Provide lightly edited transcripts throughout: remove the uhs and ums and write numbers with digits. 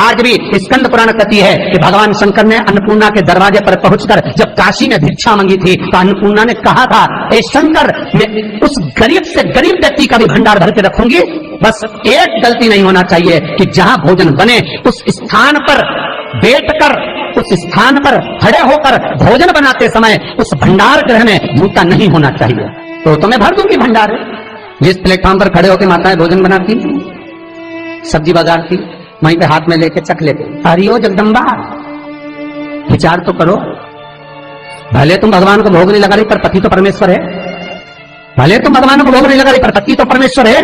आज भी स्कंद पुराण कहती है कि भगवान शंकर ने अन्नपूर्णा के दरवाजे पर पहुंचकर जब काशी में भिक्षा मांगी थी तो अन्नपूर्णा ने कहा था, ए शंकर, मैं उस गरीब से गरीब व्यक्ति का भी भंडार भर के रखूंगी, बस एक गलती नहीं होना चाहिए कि जहां भोजन बने उस स्थान पर बैठकर, उस स्थान पर खड़े होकर भोजन बनाते समय उस भंडार गृह में जूता नहीं होना चाहिए। तो मैं भर दूंगी भंडार। जिस प्लेटफॉर्म पर खड़े होकर माताएं भोजन बनाती, सब्जी बगाड़ती, वहीं पे हाथ में लेके चख लेते, हरिओ जगदम्बा, विचार तो करो। भले तुम भगवान को भोग नहीं लगा रही पर पति तो परमेश्वर है। भले तुम भगवान को भोग नहीं लगा रही पर पति तो परमेश्वर है।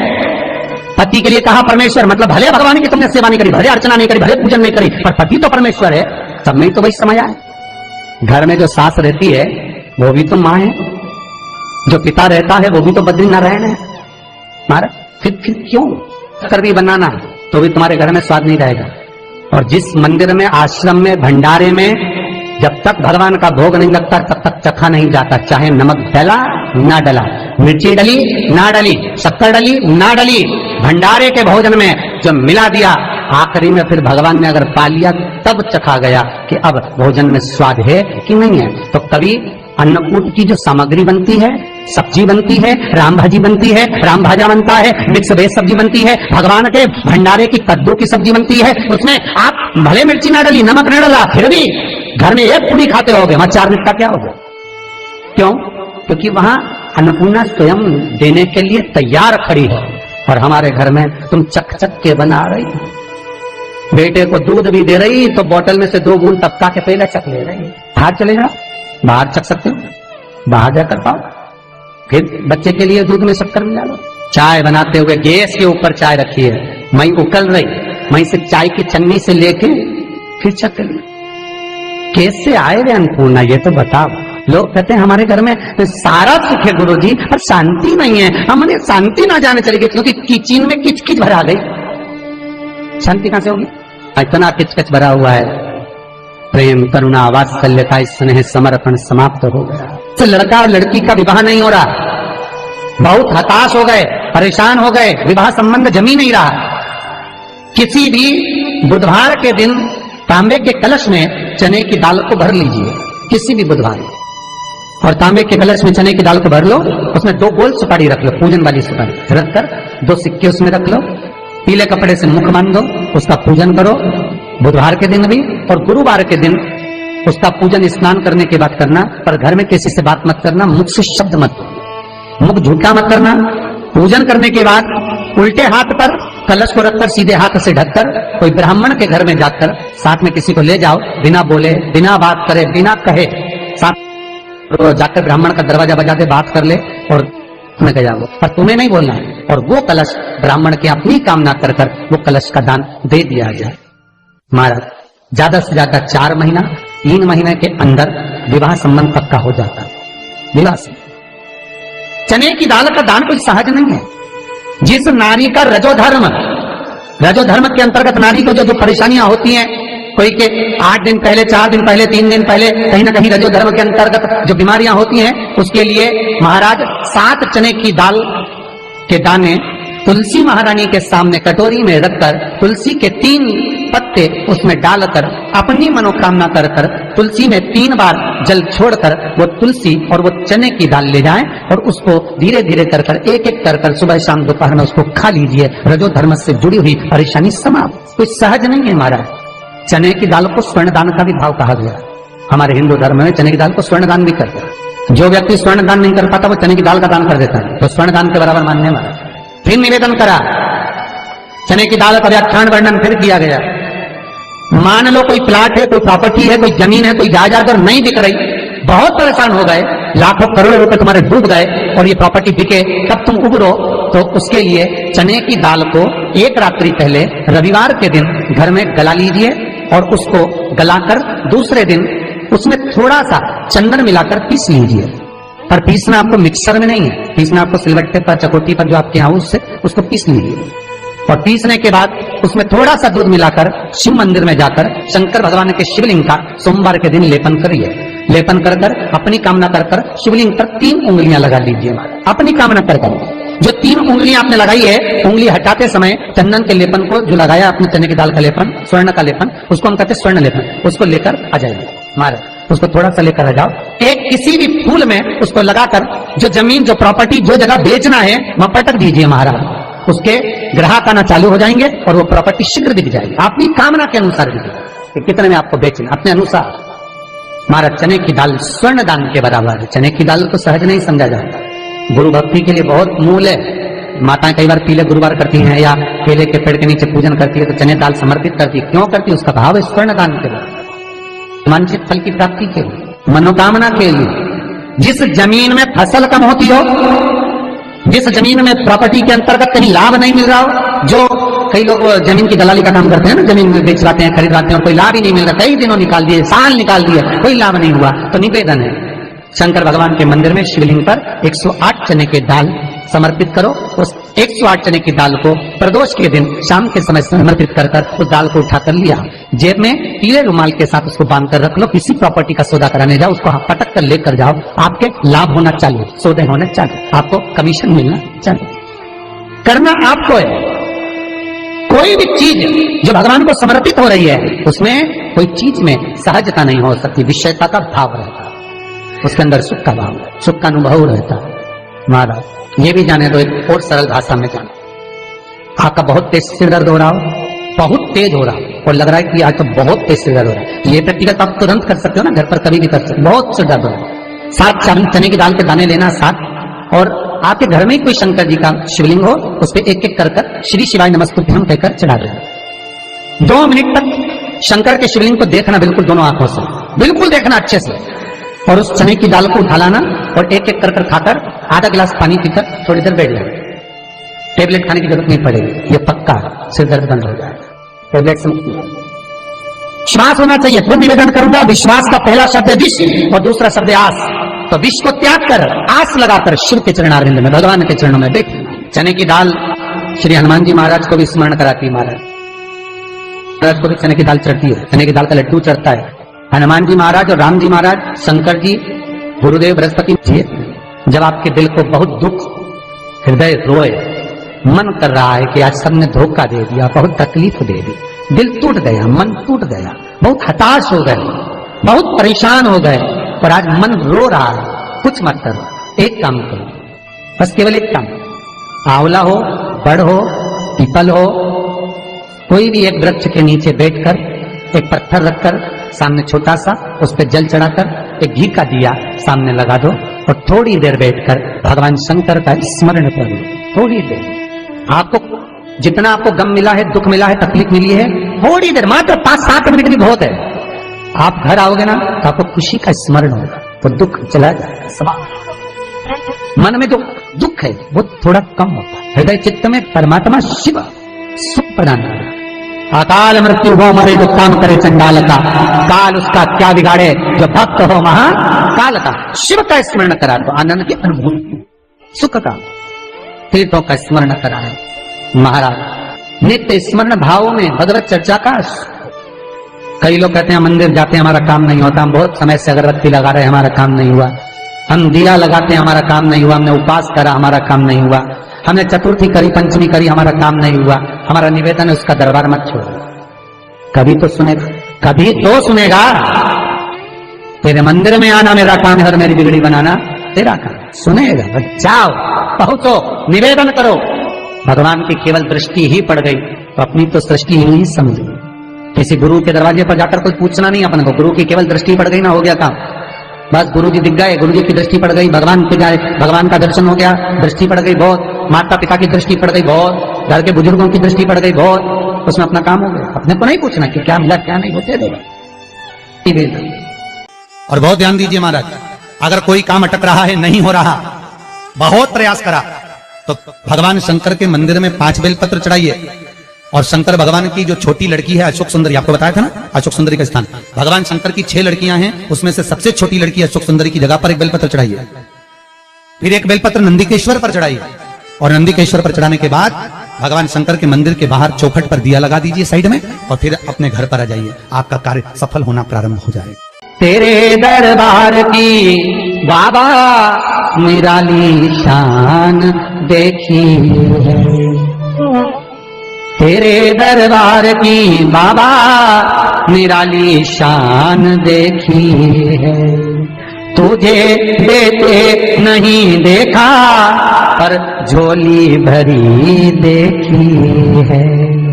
पति के लिए कहा परमेश्वर, मतलब भले भगवान की तुमने सेवा नहीं करी, भले अर्चना नहीं करी, भले पूजन नहीं करी, पर पति तो परमेश्वर है। सब में तो वही समय आए। घर में जो सास रहती है वो भी तो माँ है, जो पिता रहता है वो भी तो बद्रीनारायण है। मारा फिर क्यों कर भी बनाना तो भी तुम्हारे घर में स्वाद नहीं रहेगा। और जिस मंदिर में, आश्रम में, भंडारे में जब तक भगवान का भोग नहीं लगता तब तक चखा नहीं जाता, चाहे नमक डला ना डला, मिर्ची डली ना डली, शक्कर डली ना डली, भंडारे के भोजन में जो मिला दिया आखिरी में फिर भगवान ने अगर पा लिया तब चखा गया कि अब भोजन में स्वाद है कि नहीं है। तो कभी अन्नकूट की जो सामग्री बनती है, सब्जी बनती है, राम भाजी बनती है, राम भाजा बनता है, मिक्स वेज सब्जी बनती है, भगवान के भंडारे की कद्दू की सब्जी बनती है, उसमें आप भले मिर्ची ना डली, नमक न डला, फिर भी घर में एक पूरी खाते होगे, वहां 4 मिनट का क्या होगा? क्यों? क्योंकि वहां अन्नपूर्णा स्वयं देने के लिए तैयार खड़ी है। और हमारे घर में तुम चक चक के बना रही, बेटे को दूध भी दे रही तो बोतल में से 2 बूंद टपका के पहले चक ले रही। बाहर चले जाओ, बाहर चख सकते हो, बाहर जाकर पाओ, फिर बच्चे के लिए दूध में शक्कर मिला लो। चाय बनाते हुए गैस के ऊपर चाय रखी है, मई उकल रही, मई से चाय की चन्नी से लेके फिर चख ली। कैसे आए वे अन्नपूर्णा, ये तो बताओ। लोग कहते हैं हमारे घर में सारा सुख है गुरुजी, पर शांति नहीं है। हमने शांति ना जाने चली गई क्योंकि किचन में किच किच भरा गई। शांति कहां से होगी? इतना किच किच भरा हुआ है। प्रेम, करुणा, वात्सल्यता, स्नेह, समर्पण समाप्त हो गया। तो लड़का और लड़की का विवाह नहीं हो रहा, बहुत हताश हो गए, परेशान हो गए, विवाह संबंध जमी नहीं रहा। किसी भी बुधवार के दिन तांबे के कलश में चने की दाल को भर लीजिए, किसी भी बुधवार, और तांबे के कलश में चने की दाल को भर लो, उसमें 2 गोल सुपारी रख लो, पूजन वाली सुपारी रखकर 2 सिक्के उसमें रख लो, पीले कपड़े से मुख बांध दो, उसका पूजन करो बुधवार के दिन भी, और गुरुवार के दिन उसका पूजन स्नान करने के बाद करना। पर घर में किसी से बात मत करना, मुख से शब्द मत, मुख झूठा मत करना। पूजन करने के बाद उल्टे हाथ पर कलश को रखकर सीधे हाथ से ढककर कोई ब्राह्मण के घर में जाकर साथ में किसी को ले जाओ, बिना बोले, बिना बात करे, बिना कहे, साथ जाकर ब्राह्मण का दरवाजा बजा दे, बात कर ले और तुम्हें गया वो, पर तुम्हें नहीं बोलना है। और वो कलश ब्राह्मण की अपनी कामना कर कर वो कलश का दान दे दिया जाए। महाराज ज्यादा से ज्यादा 4 महीना, 3 महीने के अंदर विवाह संबंध पक्का हो जाता है। विवाह से चने की दाल का दान कोई सहज नहीं है। जिस नारी का रजोधर्म के अंतर्गत नारी को जो परेशानियां होती हैं, कोई के 8 दिन पहले, 4 दिन पहले, 3 दिन पहले कहीं ना कहीं रजोधर्म के अंतर्गत जो बीमारियां होती हैं, उसके लिए महाराज 7 चने की दाल के दाने तुलसी महारानी के सामने कटोरी में रखकर तुलसी के 3 पत्ते उसमें डालकर अपनी मनोकामना कर कर तुलसी में 3 बार जल छोड़कर वो तुलसी और वो चने की दाल ले जाएं और उसको धीरे धीरे कर कर एक एक कर कर सुबह शाम दोपहर में उसको खा लीजिए। रजोधर्म से जुड़ी हुई परेशानी समाप्त। कोई सहज नहीं है महाराज। चने की दाल को स्वर्ण दान का भी भाव कहा गया। हमारे हिंदू धर्म में चने की दाल को स्वर्ण दान भी करते हैं। जो व्यक्ति स्वर्ण दान नहीं कर पाता वो चने की दाल का दान कर देता है, तो स्वर्ण दान के बराबर मानने वाला। फिर निवेदन करा, चने की दाल का व्याख्यान वर्णन फिर किया गया। मान लो कोई प्लाट है, कोई प्रॉपर्टी है, कोई जमीन है, कोई जायदाद अगर नहीं बिक रही, बहुत परेशान हो गए, लाखों करोड़ों रुपए तुम्हारे डूब गए और ये प्रॉपर्टी बिके, तब तुम उबरो, तो उसके लिए चने की दाल को 1 रात्रि पहले रविवार के दिन घर में गला लीजिए और उसको गलाकर दूसरे दिन उसमें थोड़ा सा चंदन मिलाकर पीस लीजिए। पर पीसना आपको मिक्सर में नहीं है, पीसना आपको सिलबट्टे पर, चकोटी पर जो आपके यहाँ उससे उसको पीस लीजिए। और पीसने के बाद उसमें थोड़ा सा दूध मिलाकर शिव मंदिर में जाकर शंकर भगवान के शिवलिंग का सोमवार के दिन लेपन करिए। लेपन कर कर अपनी कामना कर कर शिवलिंग पर 3 उंगलियां लगा लीजिए। अपनी कामना कर कर जो 3 उंगलियां आपने लगाई है, उंगली हटाते समय चंदन के लेपन को जो लगाया आपने, चने की दाल का लेपन, स्वर्ण का लेपन, उसको हम कहते हैं स्वर्ण लेपन, उसको लेकर आ जाइए महाराज, उसको थोड़ा सा लेकर आ जाओ। एक किसी भी फूल में उसको लगाकर जो जमीन, जो प्रॉपर्टी, जो जगह बेचना है वहां पटक दीजिए महाराज, उसके ग्राहक आना चालू हो जाएंगे और वो प्रॉपर्टी शीघ्र दिख जाएगी, अपनी कामना के अनुसार दिखेगी कि कितने में आपको बेचना, अपने अनुसार। महाराज चने की दाल स्वर्ण दान के बराबर है। चने की दाल को सहज नहीं समझा जाता, गुरु भक्ति के लिए बहुत मूल है। माताएं कई बार पीले गुरुवार करती हैं या केले के पेड़ के नीचे पूजन करती है तो चने दाल समर्पित करती है, क्यों करती है? उसका भाव है स्वर्ण दान के लिए, वांछित फल की प्राप्ति के लिए, मनोकामना के लिए। जिस जमीन में फसल कम होती हो, जिस जमीन में प्रॉपर्टी के अंतर्गत कहीं लाभ नहीं मिल रहा हो, जो कई लोग जमीन की दलाली का काम करते हैं ना, जमीन बेचवाते हैं, खरीदवाते हैं और कोई लाभ ही नहीं मिल रहा, कई दिनों निकाल दिए, साल निकाल दिए, कोई लाभ नहीं हुआ, तो निवेदन है शंकर भगवान के मंदिर में शिवलिंग पर 108 चने के दाल समर्पित करो। उस 108 चने की दाल को प्रदोष के दिन शाम के समय समर्पित कर उस दाल को उठाकर लिया, जेब में पीले रुमाल के साथ उसको बांध कर रख लो, किसी प्रॉपर्टी का सौदा कराने जाओ, उसको पटक कर लेकर जाओ, आपके लाभ होना चालू, सौदे होने चालू, आपको कमीशन मिलना चालू। करना आपको है। कोई भी चीज जो भगवान को समर्पित हो रही है उसमें कोई चीज में सहजता नहीं हो सकती, विषयता का भाव रहता है, उसके अंदर सुख का भाव, सुख का अनुभव रहता है। महाराज ये भी जाने दो, एक और सरल भाषा में जाने, आपका बहुत तेज सिर दर्द हो रहा हो, बहुत तेज हो रहा हो और लग रहा है कि आज तो बहुत तेज सिर दर्द हो रहा है, ये व्यक्तिगत आप तुरंत कर सकते हो ना, घर पर कभी भी कर सकते हो, बहुत सिर दर्द हो रहा है, 7 चने की दाल के दाने लेना 7, और आपके घर में ही कोई शंकर जी का शिवलिंग हो, उस पर एक एक कर श्री शिवाय नमस्तुभ्यम कहकर चढ़ा देना। 2 मिनट तक शंकर के शिवलिंग को देखना, बिल्कुल दोनों आंखों से बिल्कुल देखना अच्छे से, और उस चने की दाल को उठा लाना और एक एक कर खाकर आधा गिलास पानी पीकर थोड़ी देर बैठ जाए। टेबलेट खाने की जरूरत नहीं पड़ेगी, ये पक्का सिर दर्द बंद हो जाएगा, टेबलेट से श्वास होना चाहिए। फिर निवेदन करूंगा, विश्वास का पहला शब्द है विष और दूसरा शब्द है आस, तो विष को त्याग कर आस लगाकर शिव के चरणारविंद में, भगवान के चरणों में बैठ। चने की दाल श्री हनुमान जी महाराज को भी स्मरण कराती है, महाराज को भी चने की दाल चढ़ती है, चने की दाल का लड्डू चढ़ता है। हनुमान जी महाराज और राम जी महाराज, शंकर जी, गुरुदेव बृहस्पति जी, जब आपके दिल को बहुत दुख, हृदय रोए, मन कर रहा है कि आज सबने धोखा दे दिया, बहुत तकलीफ दे दी, दिल टूट गया, मन टूट गया, बहुत हताश हो गए, बहुत परेशान हो गए और आज मन रो रहा है, कुछ मत करो, एक काम करो, बस केवल एक काम, आंवला हो, बड़ हो, पीपल हो, कोई भी एक वृक्ष के नीचे बैठकर एक पत्थर रखकर सामने छोटा सा, उस पर जल चढ़ाकर एक घी का दिया सामने लगा दो और थोड़ी देर बैठकर भगवान शंकर का स्मरण कर लो। थोड़ी देर, आपको जितना आपको गम मिला है, दुख मिला है, तकलीफ मिली है, थोड़ी देर, मात्र 5-7 मिनट भी बहुत है। आप घर आओगे ना तो आपको खुशी का स्मरण होगा, तो दुख चला जाएगा, समाप्त। मन में जो दुख है वो थोड़ा कम होता है, हृदय चित्त में परमात्मा शिव सुख प्रदान करेगा। अकाल मृत्यु हो मरे जो काम करे चंडाल का, काल उसका क्या बिगाड़े जो भक्त हो महाकाल का। शिव का स्मरण करा तो आनंद की अनुभूति, सुख का, तीर्थों का स्मरण कराए महाराज, नित्य स्मरण भावों में भगवत चर्चा का। कई लोग कहते हैं मंदिर जाते हैं हमारा काम नहीं होता, हम बहुत समय से अगरबत्ती लगा रहे हैं हमारा काम नहीं हुआ, हम दिया लगाते हैं हमारा काम नहीं हुआ, हमने उपास करा हमारा काम नहीं हुआ, हमने चतुर्थी करी, पंचमी करी, हमारा काम नहीं हुआ, हमारा निवेदन है उसका दरबार मत छोड़ो। कभी तो सुनेगा, कभी तो सुनेगा। तेरे मंदिर में आना मेरा काम है और मेरी बिगड़ी बनाना तेरा काम, सुनेगा। जाओ, पहुंचो, निवेदन करो। भगवान की केवल दृष्टि ही पड़ गई तो अपनी तो सृष्टि ही नहीं समझ गई। किसी गुरु के दरवाजे पर जाकर कोई पूछना नहीं अपन को, गुरु की केवल दृष्टि पड़ गई ना, हो गया काम। बस गुरु जी दिख गए, गुरु जी की दृष्टि पड़ गई, भगवान पे जाए, भगवान का दर्शन हो गया, दृष्टि पड़ गई बहुत, माता पिता की दृष्टि पड़ गई बहुत, घर के बुजुर्गों की दृष्टि पड़ गई बहुत, उसमें अपना काम हो गया। अपने को नहीं पूछना कि क्या मिला क्या नहीं, होते देगा। और बहुत ध्यान दीजिए महाराज, अगर कोई काम अटक रहा है, नहीं हो रहा, बहुत प्रयास करा, तो भगवान शंकर के मंदिर में 5 बेलपत्र चढ़ाइए। और शंकर भगवान की जो छोटी लड़की है अशोक सुंदरी, आपको बताया था ना अशोक सुंदरी का स्थान, भगवान शंकर की 6 लड़कियां हैं, उसमें से सबसे छोटी लड़की अशोक सुंदरी की जगह पर एक बेलपत्र चढ़ाइए। फिर एक बेलपत्र नंदिकेश्वर पर चढ़ाइए, और नंदिकेश्वर पर चढ़ाने के बाद भगवान शंकर के मंदिर के बाहर चौखट पर दिया लगा दीजिए साइड में, और फिर अपने घर पर आ जाइए, आपका कार्य सफल होना प्रारंभ हो जाएगा। तेरे दरबार की बाबा निराली शान देखी है, तेरे दरबार की बाबा निराली शान देखी है। तुझे देते नहीं देखा पर झोली भरी देखी है।